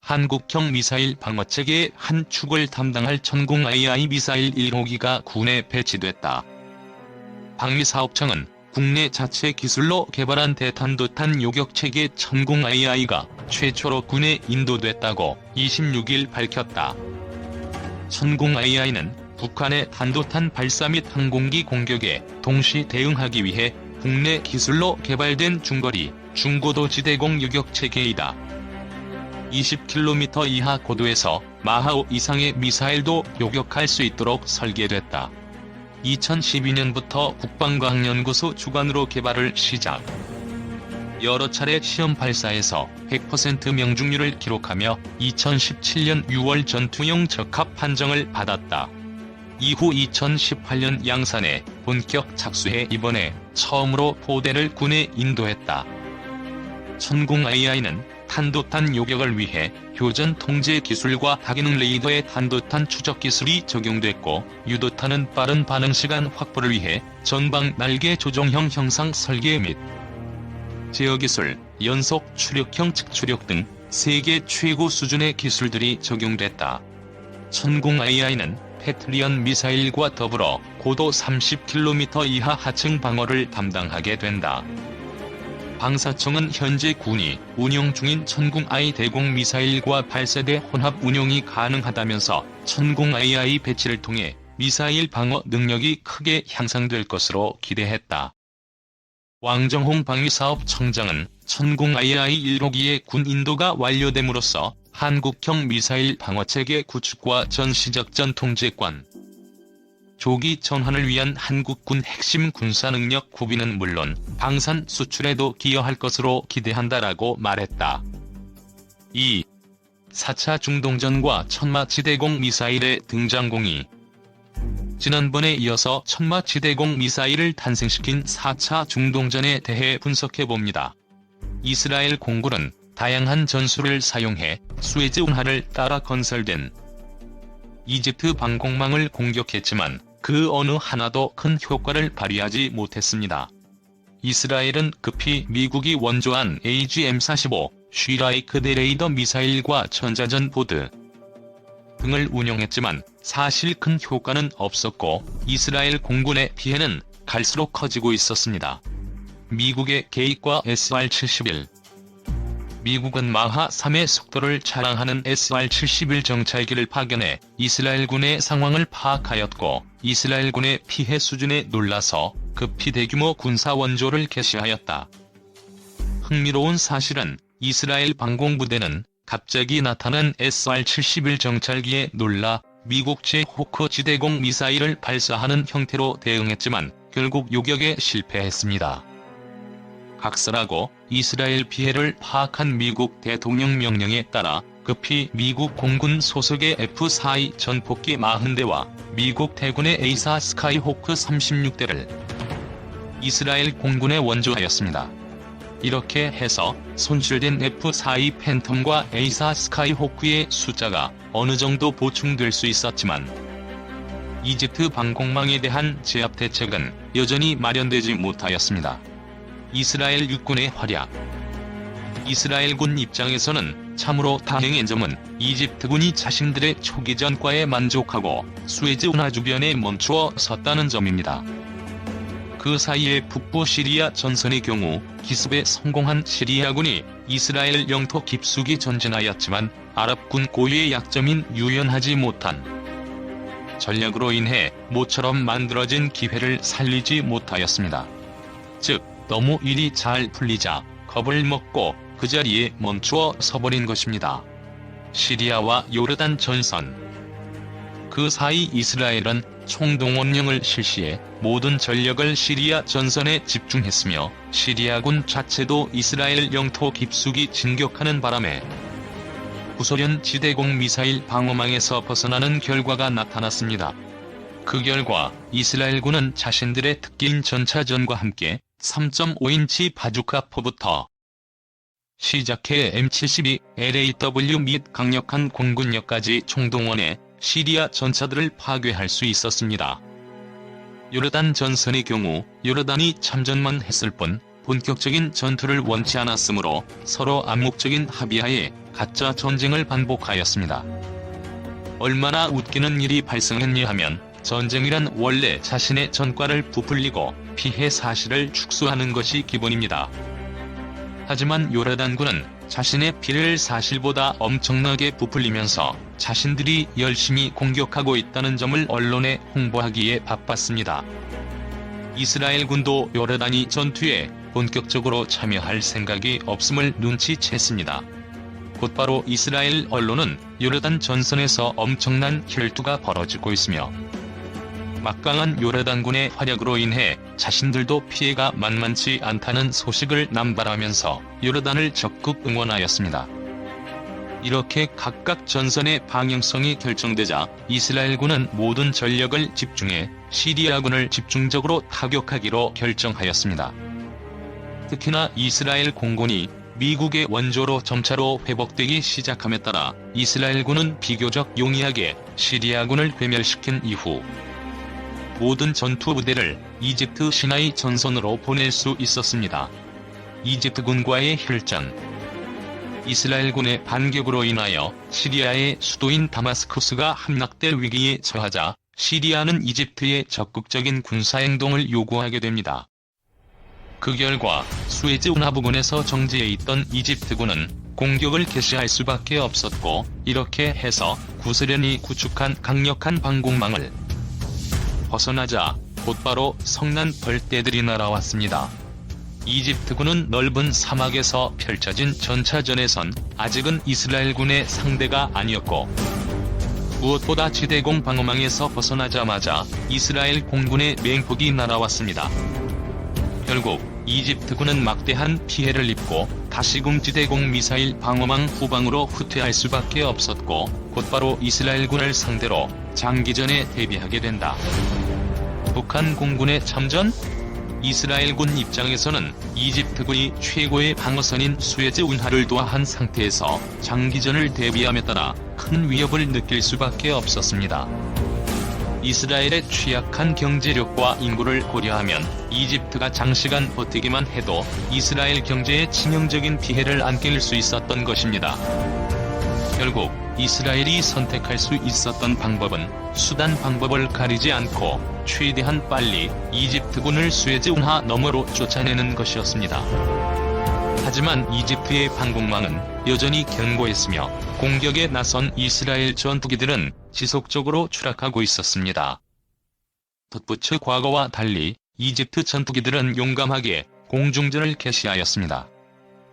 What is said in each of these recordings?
한국형 미사일 방어체계의 한 축을 담당할 천궁 AI 미사일 1호기가 군에 배치됐다. 방위사업청은 국내 자체 기술로 개발한 대탄도탄 요격체계 천궁 AI가 최초로 군에 인도됐다고 26일 밝혔다. 천궁 AI는 북한의 탄도탄 발사 및 항공기 공격에 동시 대응하기 위해 국내 기술로 개발된 중거리, 중고도 지대공 요격체계이다. 20km 이하 고도에서 마하 5 이상의 미사일도 요격할 수 있도록 설계됐다. 2012년부터 국방과학연구소 주관으로 개발을 시작. 여러 차례 시험 발사에서 100% 명중률을 기록하며 2017년 6월 전투용 적합 판정을 받았다. 이후 2018년 양산에 본격 착수해 이번에 처음으로 포대를 군에 인도했다. 천궁 AI는 탄도탄 요격을 위해 교전 통제 기술과 다기능 레이더의 탄도탄 추적 기술이 적용됐고, 유도탄은 빠른 반응시간 확보를 위해 전방 날개 조종형 형상 설계 및 제어 기술, 연속 추력형 측추력 등 세계 최고 수준의 기술들이 적용됐다. 천궁 AI는 패트리언 미사일과 더불어 고도 30km 이하 하층 방어를 담당하게 된다. 방사청은 현재 군이 운용 중인 천궁 AI 대공 미사일과 발사대 혼합 운용이 가능하다면서 천궁 AI 배치를 통해 미사일 방어 능력이 크게 향상될 것으로 기대했다. 왕정홍 방위사업청장은 천궁 AI 1호기의 군 인도가 완료됨으로써 한국형 미사일 방어체계 구축과 전시작전 통제권, 조기 전환을 위한 한국군 핵심 군사능력 구비는 물론 방산 수출에도 기여할 것으로 기대한다라고 말했다. 2. 4차 중동전과 천마지대공 미사일의 등장공이. 지난번에 이어서 천마지대공 미사일을 탄생시킨 4차 중동전에 대해 분석해봅니다. 이스라엘 공군은 다양한 전술을 사용해 수에즈 운하를 따라 건설된 이집트 방공망을 공격했지만 그 어느 하나도 큰 효과를 발휘하지 못했습니다. 이스라엘은 급히 미국이 원조한 AGM-45, 쉬라이크 대레이더 미사일과 전자전 보드 등을 운용했지만 사실 큰 효과는 없었고 이스라엘 공군의 피해는 갈수록 커지고 있었습니다. 미국의 계획과 SR-71. 미국은 마하 3의 속도를 자랑하는 SR-71 정찰기를 파견해 이스라엘군의 상황을 파악하였고, 이스라엘군의 피해 수준에 놀라서 급히 대규모 군사 원조를 개시하였다. 흥미로운 사실은 이스라엘 방공부대는 갑자기 나타난 SR-71 정찰기에 놀라 미국제 호크 지대공 미사일을 발사하는 형태로 대응했지만 결국 요격에 실패했습니다. 각설하고 이스라엘 피해를 파악한 미국 대통령 명령에 따라 급히 미국 공군 소속의 F-4E 전폭기 40대와 미국 대군의 A-4 스카이호크 36대를 이스라엘 공군에 원조하였습니다. 이렇게 해서 손실된 F-4E 팬텀과 A-4 스카이호크의 숫자가 어느 정도 보충될 수 있었지만 이집트 방공망에 대한 제압 대책은 여전히 마련되지 못하였습니다. 이스라엘 육군의 활약. 이스라엘군 입장에서는 참으로 다행인 점은 이집트군이 자신들의 초기 전과에 만족하고 수에즈 운하 주변에 멈추어 섰다는 점입니다. 그 사이에 북부 시리아 전선의 경우 기습에 성공한 시리아군이 이스라엘 영토 깊숙이 전진하였지만 아랍군 고유의 약점인 유연하지 못한 전략으로 인해 모처럼 만들어진 기회를 살리지 못하였습니다. 즉, 너무 일이 잘 풀리자 겁을 먹고 그 자리에 멈추어 서버린 것입니다. 시리아와 요르단 전선. 그 사이 이스라엘은 총동원령을 실시해 모든 전력을 시리아 전선에 집중했으며 시리아군 자체도 이스라엘 영토 깊숙이 진격하는 바람에 구소련 지대공 미사일 방어망에서 벗어나는 결과가 나타났습니다. 그 결과 이스라엘군은 자신들의 특기인 전차전과 함께 3.5인치 바주카 포부터 시작해 M72, LAW 및 강력한 공군력까지 총동원해 시리아 전차들을 파괴할 수 있었습니다. 요르단 전선의 경우 요르단이 참전만 했을 뿐 본격적인 전투를 원치 않았으므로 서로 암묵적인 합의하에 가짜 전쟁을 반복하였습니다. 얼마나 웃기는 일이 발생했냐 하면 전쟁이란 원래 자신의 전과를 부풀리고 피해 사실을 축소하는 것이 기본입니다. 하지만 요르단군은 자신의 피해를 사실보다 엄청나게 부풀리면서 자신들이 열심히 공격하고 있다는 점을 언론에 홍보하기에 바빴습니다. 이스라엘군도 요르단이 전투에 본격적으로 참여할 생각이 없음을 눈치챘습니다. 곧바로 이스라엘 언론은 요르단 전선에서 엄청난 혈투가 벌어지고 있으며 막강한 요르단군의 활약으로 인해 자신들도 피해가 만만치 않다는 소식을 남발하면서 요르단을 적극 응원하였습니다. 이렇게 각각 전선의 방향성이 결정되자 이스라엘군은 모든 전력을 집중해 시리아군을 집중적으로 타격하기로 결정하였습니다. 특히나 이스라엘 공군이 미국의 원조로 점차로 회복되기 시작함에 따라 이스라엘군은 비교적 용이하게 시리아군을 괴멸시킨 이후 모든 전투 부대를 이집트 시나이 전선으로 보낼 수 있었습니다. 이집트군과의 혈전. 이스라엘군의 반격으로 인하여 시리아의 수도인 다마스커스가 함락될 위기에 처하자 시리아는 이집트의 적극적인 군사행동을 요구하게 됩니다. 그 결과 수에즈 운하 부근에서 정지해 있던 이집트군은 공격을 개시할 수밖에 없었고, 이렇게 해서 구스련이 구축한 강력한 방공망을 벗어나자 곧바로 성난 벌떼들이 날아왔습니다. 이집트군은 넓은 사막에서 펼쳐진 전차전에선 아직은 이스라엘군의 상대가 아니었고, 무엇보다 지대공 방어망에서 벗어나자마자 이스라엘 공군의 맹폭이 날아왔습니다. 결국 이집트군은 막대한 피해를 입고 다시금 지대공 미사일 방어망 후방으로 후퇴할 수밖에 없었고, 곧바로 이스라엘군을 상대로 장기전에 대비하게 된다. 북한 공군의 참전? 이스라엘군 입장에서는 이집트군이 최고의 방어선인 수에즈 운하를 도하한 상태에서 장기전을 대비함에 따라 큰 위협을 느낄 수밖에 없었습니다. 이스라엘의 취약한 경제력과 인구를 고려하면 이집트가 장시간 버티기만 해도 이스라엘 경제에 치명적인 피해를 안길 수 있었던 것입니다. 결국 이스라엘이 선택할 수 있었던 방법은 수단 방법을 가리지 않고 최대한 빨리 이집트군을 수에즈 운하 너머로 쫓아내는 것이었습니다. 하지만 이집트의 방공망은 여전히 견고했으며 공격에 나선 이스라엘 전투기들은 지속적으로 추락하고 있었습니다. 덧붙여 과거와 달리 이집트 전투기들은 용감하게 공중전을 개시하였습니다.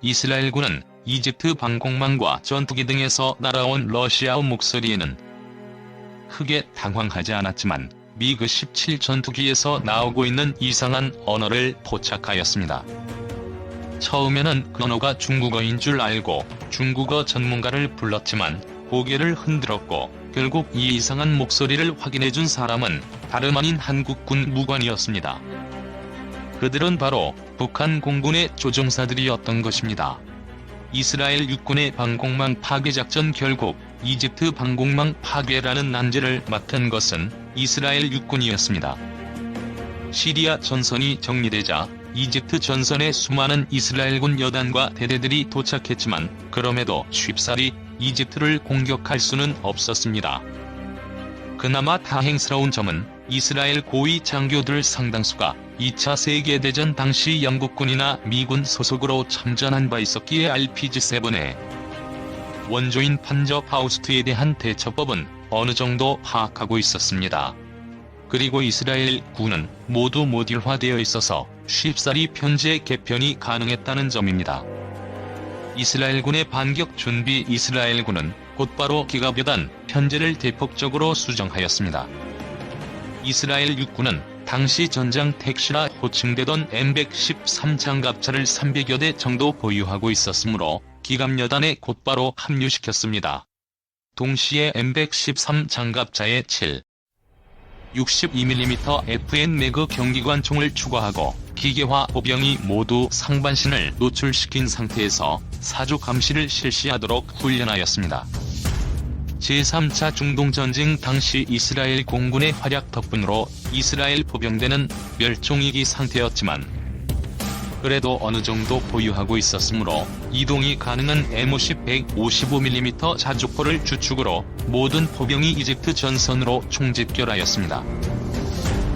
이스라엘군은 이집트 방공망과 전투기 등에서 날아온 러시아어 목소리에는 크게 당황하지 않았지만 미그 17 전투기에서 나오고 있는 이상한 언어를 포착하였습니다. 처음에는 그 언어가 중국어인 줄 알고 중국어 전문가를 불렀지만 고개를 흔들었고, 결국 이 이상한 목소리를 확인해준 사람은 다름 아닌 한국군 무관이었습니다. 그들은 바로 북한 공군의 조종사들이었던 것입니다. 이스라엘 육군의 방공망 파괴 작전, 결국 이집트 방공망 파괴라는 난제를 맡은 것은 이스라엘 육군이었습니다. 시리아 전선이 정리되자 이집트 전선에 수많은 이스라엘군 여단과 대대들이 도착했지만 그럼에도 쉽사리 이집트를 공격할 수는 없었습니다. 그나마 다행스러운 점은 이스라엘 고위 장교들 상당수가 2차 세계대전 당시 영국군이나 미군 소속으로 참전한 바 있었기에 RPG-7의 원조인 판저 파우스트에 대한 대처법은 어느 정도 파악하고 있었습니다. 그리고 이스라엘 군은 모두 모듈화되어 있어서 쉽사리 편제 개편이 가능했다는 점입니다. 이스라엘군의 반격 준비. 이스라엘군은 곧바로 기갑여단 편제를 대폭적으로 수정하였습니다. 이스라엘 육군은 당시 전장 택시라 호칭되던 M113 장갑차를 300여 대 정도 보유하고 있었으므로 기갑여단에 곧바로 합류시켰습니다. 동시에 M113 장갑차에 62mm FN 매그 경기관총을 추가하고 기계화 보병이 모두 상반신을 노출시킨 상태에서 사주 감시를 실시하도록 훈련하였습니다. 제3차 중동전쟁 당시 이스라엘 공군의 활약 덕분으로 이스라엘 포병대는 멸종위기 상태였지만 그래도 어느 정도 보유하고 있었으므로 이동이 가능한 M50 155mm 자주포를 주축으로 모든 포병이 이집트 전선으로 총집결하였습니다.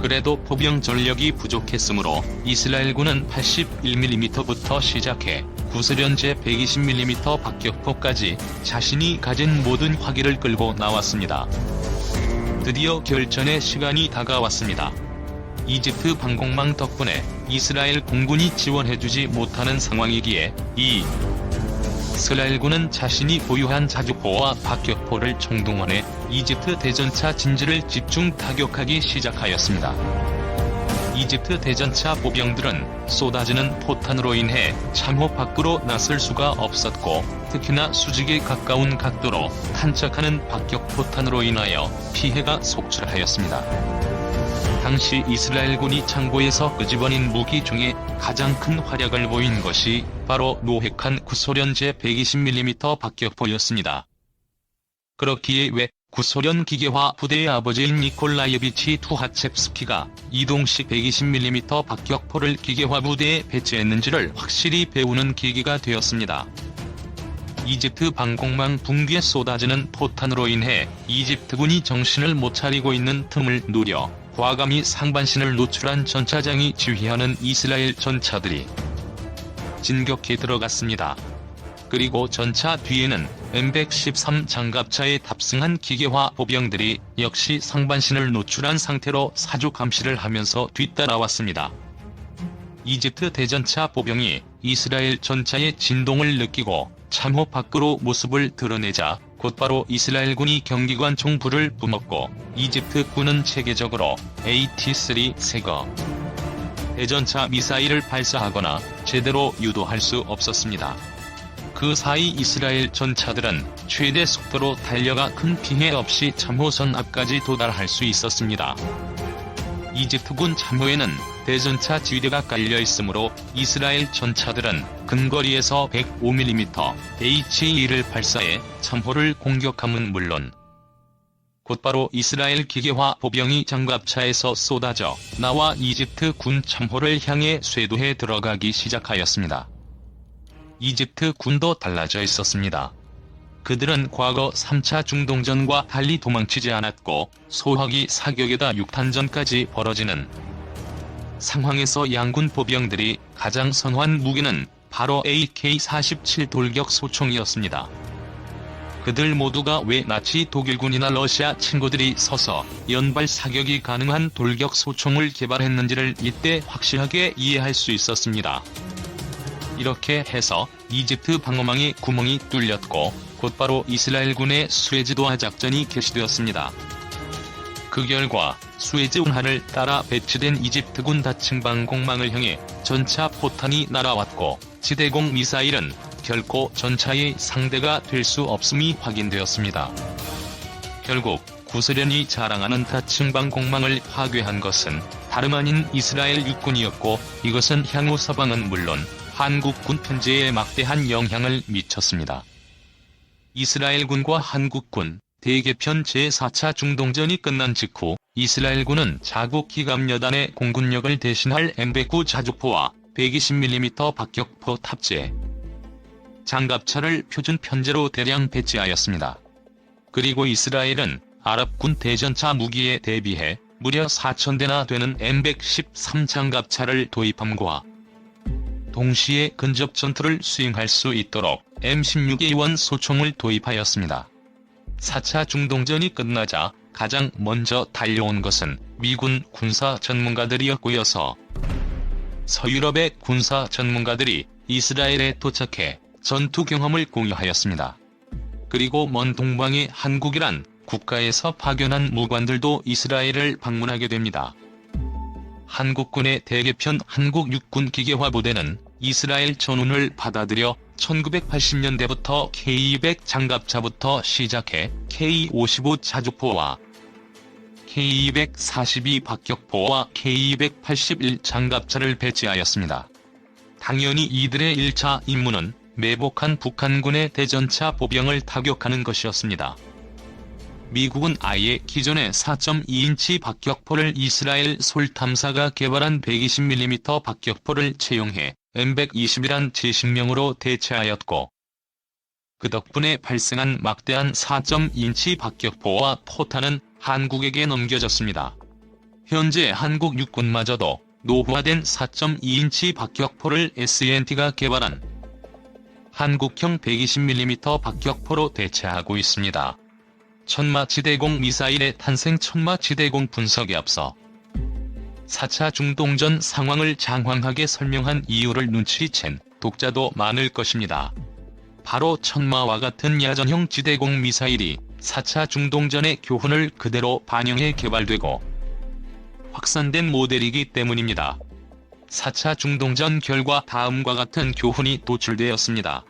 그래도 포병 전력이 부족했으므로 이스라엘군은 81mm부터 시작해 구소련제 120mm 박격포까지 자신이 가진 모든 화기를 끌고 나왔습니다. 드디어 결전의 시간이 다가왔습니다. 이집트 방공망 덕분에 이스라엘 공군이 지원해주지 못하는 상황이기에 이스라엘군은 자신이 보유한 자주포와 박격포를 총동원해 이집트 대전차 진지를 집중 타격하기 시작하였습니다. 이집트 대전차 보병들은 쏟아지는 포탄으로 인해 참호 밖으로 나설 수가 없었고, 특히나 수직에 가까운 각도로 탄착하는 박격포탄으로 인하여 피해가 속출하였습니다. 당시 이스라엘군이 창고에서 끄집어낸 무기 중에 가장 큰 활약을 보인 것이 바로 노획한 구소련제 120mm 박격포였습니다. 그렇기에 왜 구소련 기계화 부대의 아버지인 니콜라예비치 투하첵스키가 이동식 120mm 박격포를 기계화 부대에 배치했는지를 확실히 배우는 계기가 되었습니다. 이집트 방공망 붕괴에 쏟아지는 포탄으로 인해 이집트군이 정신을 못 차리고 있는 틈을 노려 과감히 상반신을 노출한 전차장이 지휘하는 이스라엘 전차들이 진격해 들어갔습니다. 그리고 전차 뒤에는 M113 장갑차에 탑승한 기계화 보병들이 역시 상반신을 노출한 상태로 사주 감시를 하면서 뒤따라왔습니다. 이집트 대전차 보병이 이스라엘 전차의 진동을 느끼고 참호 밖으로 모습을 드러내자 곧바로 이스라엘군이 경기관총 불을 뿜었고, 이집트군은 체계적으로 AT-3 세거 대전차 미사일을 발사하거나 제대로 유도할 수 없었습니다. 그 사이 이스라엘 전차들은 최대 속도로 달려가 큰 피해 없이 참호선 앞까지 도달할 수 있었습니다. 이집트군 참호에는 대전차 지뢰가 깔려 있으므로 이스라엘 전차들은 근거리에서 105mm HE를 발사해 참호를 공격함은 물론 곧바로 이스라엘 기계화 보병이 장갑차에서 쏟아져 나와 이집트 군 참호를 향해 쇄도해 들어가기 시작하였습니다. 이집트 군도 달라져 있었습니다. 그들은 과거 3차 중동전과 달리 도망치지 않았고, 소화기 사격에다 육탄전까지 벌어지는 상황에서 양군 보병들이 가장 선호한 무기는 바로 AK-47 돌격 소총이었습니다. 그들 모두가 왜 나치 독일군이나 러시아 친구들이 서서 연발 사격이 가능한 돌격 소총을 개발했는지를 이때 확실하게 이해할 수 있었습니다. 이렇게 해서 이집트 방어망에 구멍이 뚫렸고 곧바로 이스라엘군의 수에즈도하 작전이 개시되었습니다. 그 결과 수에즈 운하를 따라 배치된 이집트군 다층 방공망을 향해 전차 포탄이 날아왔고, 지대공 미사일은 결코 전차의 상대가 될 수 없음이 확인되었습니다. 결국 구소련이 자랑하는 다층 방공망을 파괴한 것은 다름 아닌 이스라엘 육군이었고, 이것은 향후 서방은 물론 한국군 편제에 막대한 영향을 미쳤습니다. 이스라엘군과 한국군 대개편 제4차 중동전이 끝난 직후 이스라엘군은 자국 기갑여단의 공군력을 대신할 M109 자주포와 120mm 박격포 탑재 장갑차를 표준 편제로 대량 배치하였습니다. 그리고 이스라엘은 아랍군 대전차 무기에 대비해 무려 4,000대나 되는 M113 장갑차를 도입함과 동시에 근접 전투를 수행할 수 있도록 M16A1 소총을 도입하였습니다. 4차 중동전이 끝나자 가장 먼저 달려온 것은 미군 군사 전문가들이었고여서 서유럽의 군사 전문가들이 이스라엘에 도착해 전투 경험을 공유하였습니다. 그리고 먼 동방의 한국이란 국가에서 파견한 무관들도 이스라엘을 방문하게 됩니다. 한국군의 대개편 한국 육군 기계화 부대는 이스라엘 전운을 받아들여 1980년대부터 K200 장갑차부터 시작해 K55 자주포와 K242 박격포와 K281 장갑차를 배치하였습니다. 당연히 이들의 1차 임무는 매복한 북한군의 대전차 보병을 타격하는 것이었습니다. 미국은 아예 기존의 4.2인치 박격포를 이스라엘 솔 탐사가 개발한 120mm 박격포를 채용해 M120이란 제식명으로 대체하였고, 그 덕분에 발생한 막대한 4.2인치 박격포와 포탄은 한국에게 넘겨졌습니다. 현재 한국 육군마저도 노후화된 4.2인치 박격포를 S&T가 개발한 한국형 120mm 박격포로 대체하고 있습니다. 천마지대공 미사일의 탄생. 천마지대공 분석에 앞서 4차 중동전 상황을 장황하게 설명한 이유를 눈치챈 독자도 많을 것입니다. 바로 천마와 같은 야전형 지대공 미사일이 4차 중동전의 교훈을 그대로 반영해 개발되고 확산된 모델이기 때문입니다. 4차 중동전 결과 다음과 같은 교훈이 도출되었습니다.